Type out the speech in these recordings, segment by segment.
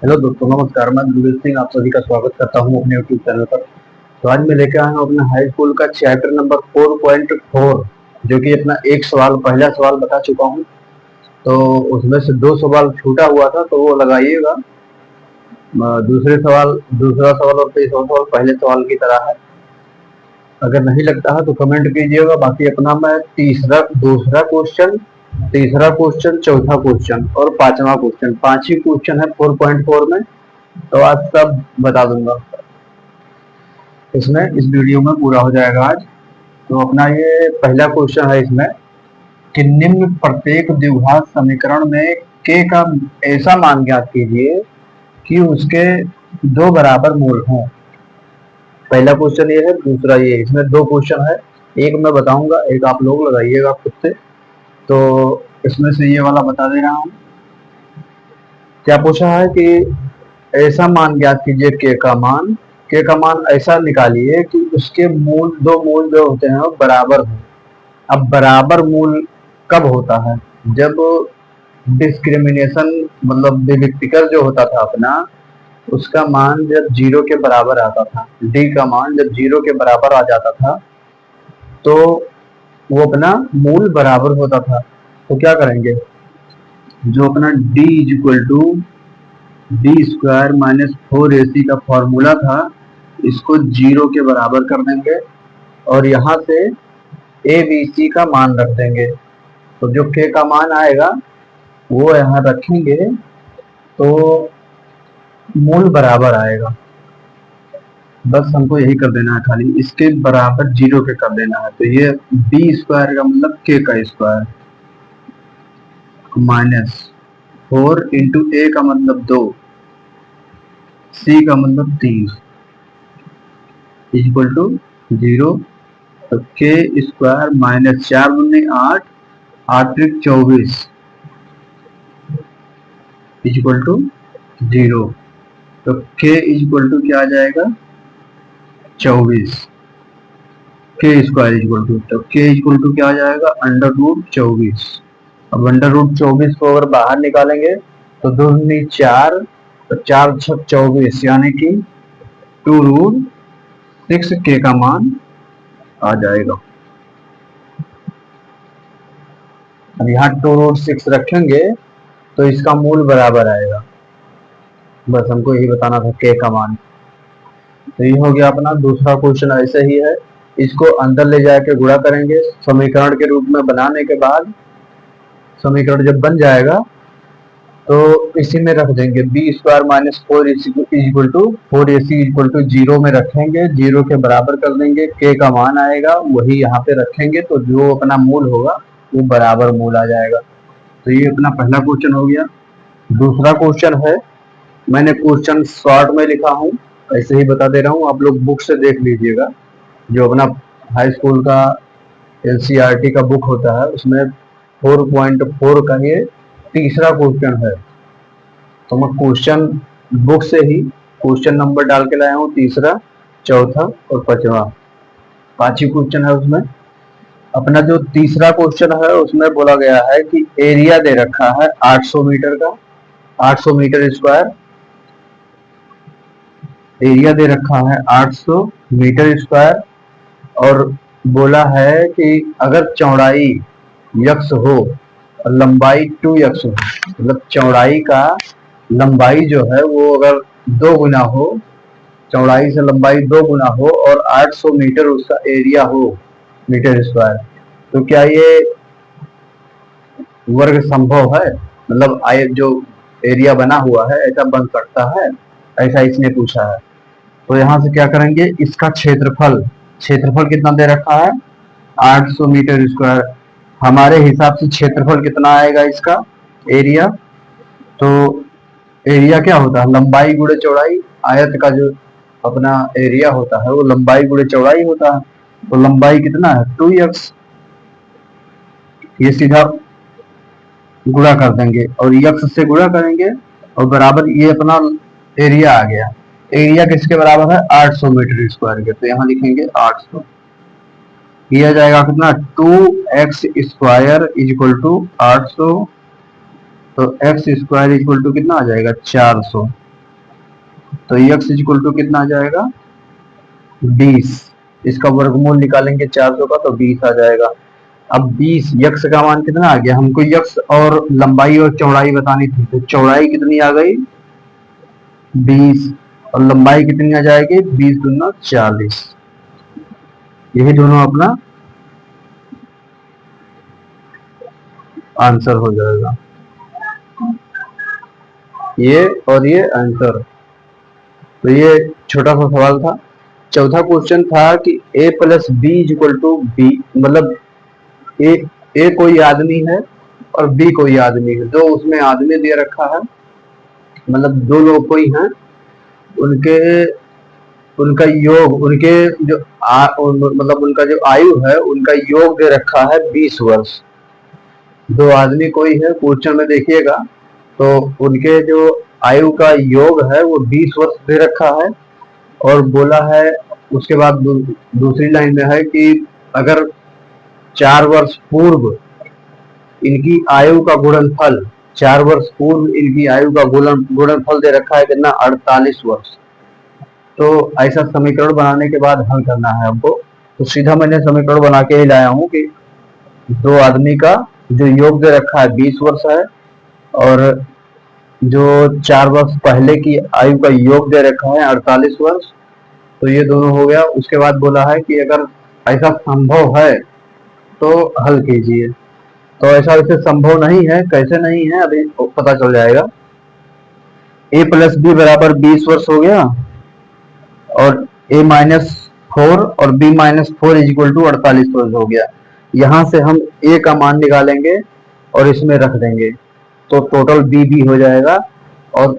Hello दोस्तों, नमस्कार। मैं गुरवीर सिंह आप सभी का स्वागत करता हूं अपने यूट्यूब चैनल पर। तो आज मैं लेकर आया हूं अपना हाई स्कूल का चैप्टर नंबर 4.4, जो कि अपना एक सवाल पहला सवाल बता चुका हूं। तो उसमें से दो सवाल छूटा हुआ था, तो वो लगाइएगा। दूसरा सवाल और तीसरा सवाल पहले सवाल की तरह है। अगर नहीं लगता है तो कमेंट कीजिएगा। बाकी अपना मैं तीसरा क्वेश्चन, चौथा क्वेश्चन और पांचवा क्वेश्चन, पांच ही क्वेश्चन है 4.4 में। तो आज सब बता दूंगा इसमें, इस वीडियो में पूरा हो जाएगा आज। तो अपना ये पहला क्वेश्चन है इसमें कि निम्न प्रत्येक द्विघात समीकरण में k का ऐसा मान ज्ञात कीजिए कि उसके दो बराबर मूल हों। पहला क्वेश्चन ये है, दूसरा ये। इसमें दो क्वेश्चन है, एक मैं बताऊंगा, एक आप लोग लगाइएगा खुद से। तो इसमें से ये वाला बता दे रहा हूँ। क्या पूछा है कि ऐसा मान ज्ञात कीजिए के का मान ऐसा निकालिए कि उसके दो मूल जो होते हैं वो बराबर हो। अब बराबर मूल कब होता है? जब डिस्क्रिमिनेशन मतलब विविक्तिकर जो होता था अपना, उसका मान जब जीरो के बराबर आता था, डी का मान जब जीरो के बराबर आ जाता था, तो वो अपना मूल बराबर होता था। तो क्या करेंगे, जो अपना d is equal to d square minus 4ac का फॉर्मूला था, इसको जीरो के बराबर कर देंगे और यहाँ से ए बी सी का मान रख देंगे। तो जो के का मान आएगा वो यहाँ रखेंगे, तो मूल बराबर आएगा। बस हमको यही कर देना है, खाली इसके बराबर जीरो के कर देना है। तो ये बी स्क्वायर का मतलब के का स्क्वायर माइनस 4 इंटू ए का मतलब 2, सी का मतलब 3 इक्वल टू जीरो। तो के स्क्वायर माइनस 4 दूनी 8, 8 त्रिक 24 इक्वल टू जीरो। तो के इक्वल टू क्या आ जाएगा, 24। के स्क्वायर इक्वल टू, तो के इक्वल टू क्या आ जाएगा, अंडर रूट 24। अब अंडर रूट 24 को अगर बाहर निकालेंगे तो 2 दूनी 4, तो 4 6 24, यानी कि 2√6 के का मान आ जाएगा। अब यहाँ 2√6 रखेंगे तो इसका मूल बराबर आएगा। बस हमको यही बताना था, के का मान। तो ये हो गया अपना दूसरा क्वेश्चन। ऐसे ही है, इसको अंदर ले जाके गुणा करेंगे समीकरण के रूप में। बनाने के बाद समीकरण जब बन जाएगा तो इसी में रख देंगे b square minus 4ac equal to 4ac equal to zero में रखेंगे, जीरो के बराबर कर देंगे। के का मान आएगा वही यहाँ पे रखेंगे, तो जो अपना मूल होगा वो बराबर मूल आ जाएगा। तो ये अपना पहला क्वेश्चन हो गया। दूसरा क्वेश्चन है, मैंने क्वेश्चन शॉर्ट में लिखा हूँ, ऐसे ही बता दे रहा हूँ, आप लोग बुक से देख लीजिएगा। जो अपना हाई स्कूल का एनसीईआरटी का बुक होता है, उसमें 4.4 का ये तीसरा क्वेश्चन है। तो मैं क्वेश्चन बुक से ही क्वेश्चन नंबर डाल के लाया हूँ, तीसरा, चौथा और पांचवा, पांच ही क्वेश्चन है उसमें। अपना जो तीसरा क्वेश्चन है उसमें बोला गया है कि एरिया दे रखा है 800 मीटर का, 800 मीटर स्क्वायर एरिया दे रखा है, 800 मीटर स्क्वायर। और बोला है कि अगर चौड़ाई यक्स हो और लंबाई 2x हो, मतलब चौड़ाई का लंबाई जो है वो अगर 2 गुना हो, चौड़ाई से लंबाई 2 गुना हो और 800 मीटर उसका एरिया हो, मीटर स्क्वायर, तो क्या ये वर्ग संभव है? मतलब जो एरिया बना हुआ है ऐसा बन सकता है? ऐसा इसने पूछा है। तो यहाँ से क्या करेंगे, इसका क्षेत्रफल, क्षेत्रफल कितना दे रखा है, 800 मीटर स्क्वायर। हमारे हिसाब से क्षेत्रफल कितना आएगा इसका, एरिया। तो एरिया क्या होता है, लंबाई गुणे चौड़ाई। आयत का जो अपना एरिया होता है वो लंबाई गुणे चौड़ाई होता है। तो लंबाई कितना है, 2x। ये सीधा गुणा कर देंगे और यक्स से गुणा करेंगे और बराबर ये अपना एरिया आ गया। एरिया किसके बराबर है, 800 मीटर स्क्वायर के। तो यहाँ लिखेंगे 800, किया जाएगा कितना, 2x स्क्वायर इक्वल टू 800। तो x स्क्वायर इक्वल टू कितना आ जाएगा, 400। तो x इक्वल टू कितना आ जाएगा 20। इसका वर्गमूल निकालेंगे 400 का तो 20 आ जाएगा। अब 20 यक्स का मान कितना आ गया, हमको यक्स और लंबाई और चौड़ाई बतानी थी, तो चौड़ाई कितनी आ गई 20 और लंबाई कितनी आ जाएगी 20 दूना 40। यही दोनों अपना आंसर हो जाएगा, ये और ये आंसर। तो ये छोटा सा सवाल था। चौथा क्वेश्चन था कि a plus b equal to b, मतलब ए कोई आदमी है और बी कोई आदमी है, दो उसमें आदमी दे रखा है, मतलब दो लोग कोई हैं, उनके उनका योग, उनके जो मतलब उनका जो आयु है उनका योग दे रखा है 20 वर्ष। दो आदमी कोई है, क्वेश्चन में देखिएगा तो उनके जो आयु का योग है वो 20 वर्ष दे रखा है, और बोला है उसके बाद दूसरी लाइन में है कि अगर 4 वर्ष पूर्व इनकी आयु का गुणनफल, 4 वर्ष पूर्व इनकी आयु का गुणनफल दे रखा है कितना 48 वर्ष। तो ऐसा समीकरण बनाने के बाद हल करना है हमको। तो सीधा मैंने समीकरण बना के ही लाया हूँ कि दो आदमी का जो योग दे रखा है 20 वर्ष है, और जो 4 वर्ष पहले की आयु का योग दे रखा है 48 वर्ष। तो ये दोनों हो गया। उसके बाद बोला है कि अगर ऐसा संभव है तो हल कीजिए। तो ऐसा वैसे संभव नहीं है, कैसे नहीं है अभी पता चल जाएगा। a प्लस बी बराबर 20 वर्ष हो गया, और a माइनस 4 और b minus 4 is equal to 48 वर्ष हो गया। यहां से हम a का मान निकालेंगे और इसमें रख देंगे, तो टोटल b भी हो जाएगा, और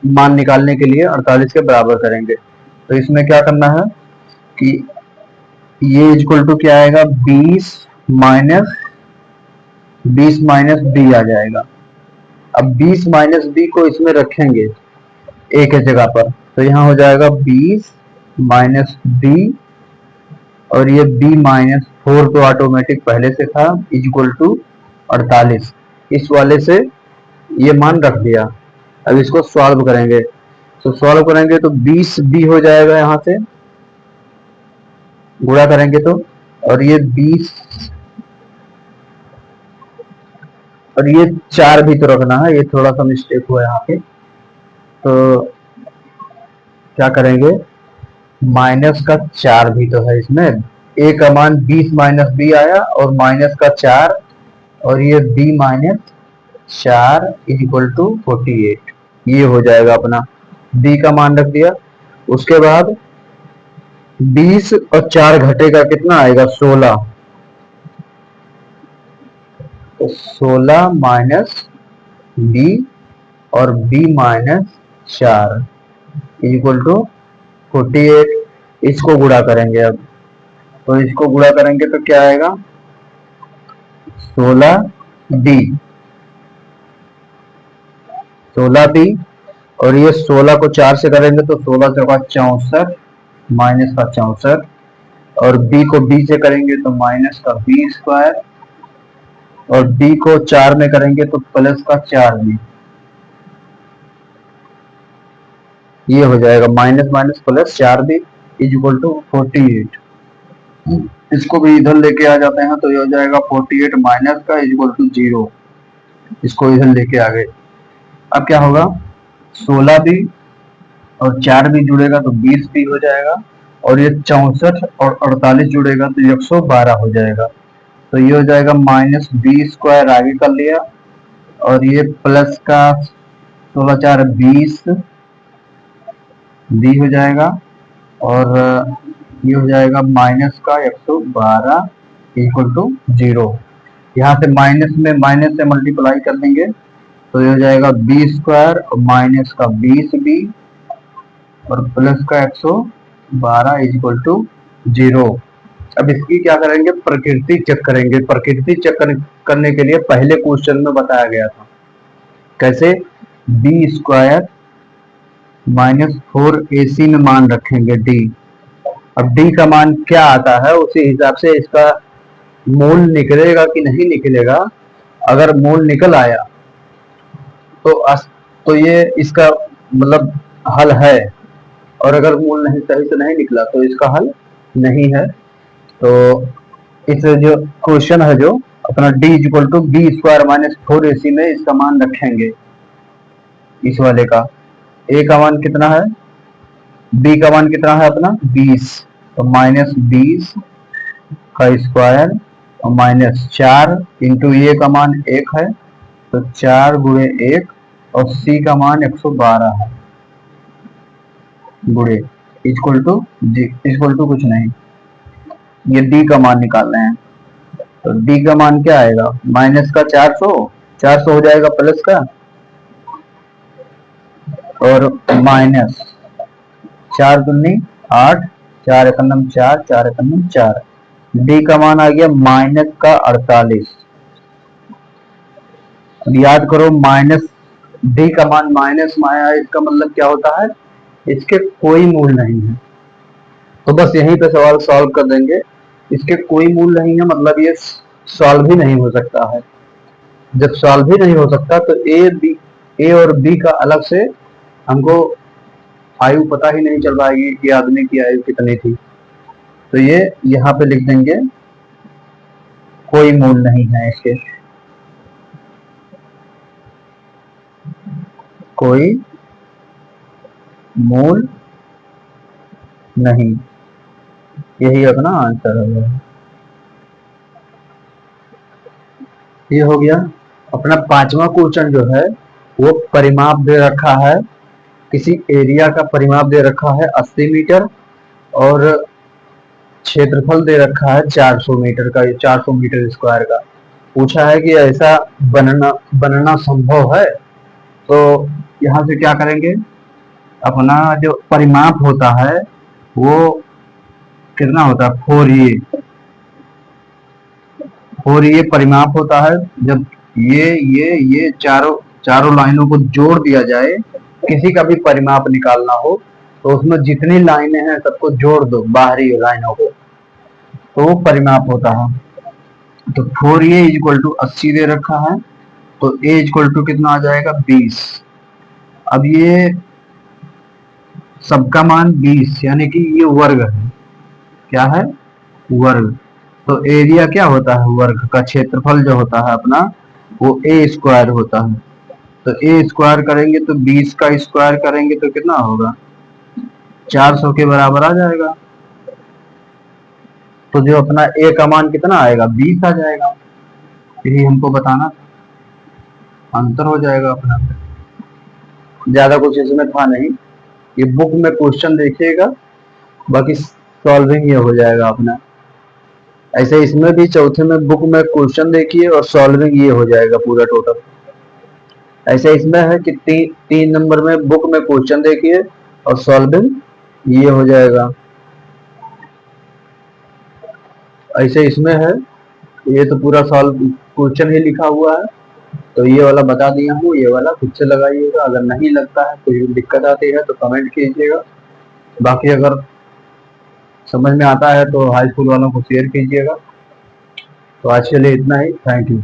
मान निकालने के लिए 48 के बराबर करेंगे। तो इसमें क्या करना है कि ये इक्वल टू क्या आएगा 20 माइनस बी आ जाएगा। अब 20 माइनस बी को इसमें रखेंगे ए के जगह पर, तो यहाँ हो जाएगा 20 माइनस बी, और ये b माइनस 4 तो ऑटोमेटिक पहले से था इक्वल टू 48। इस वाले से ये मान रख दिया। अब इसको सॉल्व करेंगे, तो सॉल्व करेंगे तो 20 b हो जाएगा, यहाँ से गुणा करेंगे तो, और ये 20 और ये 4 भी तो रखना है, ये थोड़ा सा मिस्टेक हुआ यहाँ पे। तो क्या करेंगे, माइनस का 4 भी तो है इसमें, ए का मान 20 माइनस बी आया और माइनस का 4, और ये b minus 4 is equal to 48। ये हो जाएगा अपना, b का मान रख दिया। उसके बाद 20 और 4 घटेगा कितना आएगा 16, तो 16 माइनस b और b माइनस 4 इक्वल टू 48। इसको गुणा करेंगे अब, तो इसको गुणा करेंगे तो क्या आएगा 16b, 16b, और ये 16 को 4 से करेंगे तो 16 चौका 64 माइनस का 64, और b को b से करेंगे तो माइनस का b स्क्वायर, और b को 4 में करेंगे तो प्लस का 4b। ये हो जाएगा minus minus plus 4b is equal to 48। इसको भी इधर लेके आ जाते हैं तो ये हो जाएगा 48 माइनस का इज इक्वल टू 0। इसको इधर लेके आ गए। अब क्या होगा 16b और 4b जुड़ेगा तो 20b हो जाएगा, और ये 64 और 48 जुड़ेगा तो 112 हो जाएगा। तो ये हो जाएगा माइनस बी स्क्वायर आगे कर लिया, और ये प्लस का 16 4 20 बी हो जाएगा, और ये हो जाएगा माइनस का 112 इक्वल टू 0। यहाँ से माइनस में माइनस से मल्टीप्लाई कर देंगे तो ये हो जाएगा बी स्क्वायर और माइनस का 20b और प्लस का 112 इक्वल टू 0। अब इसकी क्या करेंगे, प्रकृति चेक करेंगे। प्रकृति चेक करने के लिए पहले क्वेश्चन में बताया गया था कैसे, बी स्क्वायर माइनस 4ac में मान रखेंगे d। अब d का मान क्या आता है उसी हिसाब से इसका मूल निकलेगा कि नहीं निकलेगा। अगर मूल निकल आया तो ये इसका मतलब हल है, और अगर मूल नहीं सही से नहीं निकला तो इसका हल नहीं है। तो इस जो क्वेश्चन है जो अपना d equal to b square minus 4ac में इसका मान रखेंगे। इस वाले का a का मान कितना है, b का मान कितना है अपना 20, तो माइनस 20 का स्क्वायर और माइनस 4 इंटू a का मान 1 है, तो 4 गुणे 1 और c का मान 112 है गुणे इक्वल टू कुछ नहीं, ये d का मान निकाल रहे हैं। तो d का मान क्या आएगा, माइनस का 400 हो जाएगा प्लस का, और माइनस 4 दूनी 8, 4 एकम 4, 4 एकम 4, d का मान आ गया माइनस का 48। याद करो माइनस d का मान माइनस में आया, इसका मतलब क्या होता है, इसके कोई मूल नहीं है। तो बस यहीं पे सवाल सॉल्व कर देंगे, इसके कोई मूल नहीं है मतलब ये सॉल्व ही नहीं हो सकता है। जब सॉल्व ही नहीं हो सकता तो ए और बी का अलग से हमको आयु पता ही नहीं चल पाएगी कि आदमी की आयु कितनी थी। तो ये यहाँ पे लिख देंगे कोई मूल नहीं है इसके, कोई मूल नहीं, यही अपना आंसर है। ये हो गया अपना पांचवा क्वेश्चन जो है वो परिमाप दे रखा है, किसी एरिया का परिमाप दे रखा है 80 मीटर और क्षेत्रफल दे रखा है 400 मीटर का, 400 मीटर स्क्वायर का। पूछा है कि ऐसा बनना संभव है। तो यहाँ से क्या करेंगे, अपना जो परिमाप होता है वो कितना होता है 4a परिमाप होता है। जब ये चारों लाइनों को जोड़ दिया जाए, किसी का भी परिमाप निकालना हो तो उसमें जितनी लाइनें हैं सबको जोड़ दो, बाहरी लाइनों को, तो वो परिमाप होता है। तो 4a इक्वल टू 80 दे रखा है, तो a इक्वल टू कितना आ जाएगा 20। अब ये सबका मान 20 यानी कि ये वर्ग है, क्या है वर्ग। तो एरिया क्या होता है वर्ग का, क्षेत्रफल जो होता है अपना वो ए स्क्वायर होता है। तो ए स्क्वायर करेंगे तो 20 का स्क्वायर करेंगे तो कितना होगा 400 के बराबर आ जाएगा। तो जो अपना ए का मान कितना आएगा 20 आ जाएगा, यही हमको बताना, आंसर हो जाएगा अपना। ज्यादा कुछ इसमें था नहीं, ये बुक में क्वेश्चन देखिएगा, बाकी सॉल्विंग ये हो जाएगा अपना। ऐसे इसमें भी चौथे में बुक में क्वेश्चन देखिए और सॉल्विंग ये हो जाएगा पूरा टोटल। ऐसे इसमें है कि 3 नंबर में बुक में क्वेश्चन देखिए और सॉल्विंग ये हो जाएगा। ऐसे इसमें है, ये तो पूरा सॉल्व क्वेश्चन ही लिखा हुआ है, तो ये वाला बता दिया हूँ, ये वाला खुद से लगाइएगा। अगर नहीं लगता है, कोई दिक्कत आती है तो कमेंट कीजिएगा। बाकी अगर समझ में आता है तो हाई स्कूल वालों को शेयर कीजिएगा। तो आज के लिए इतना ही, थैंक यू।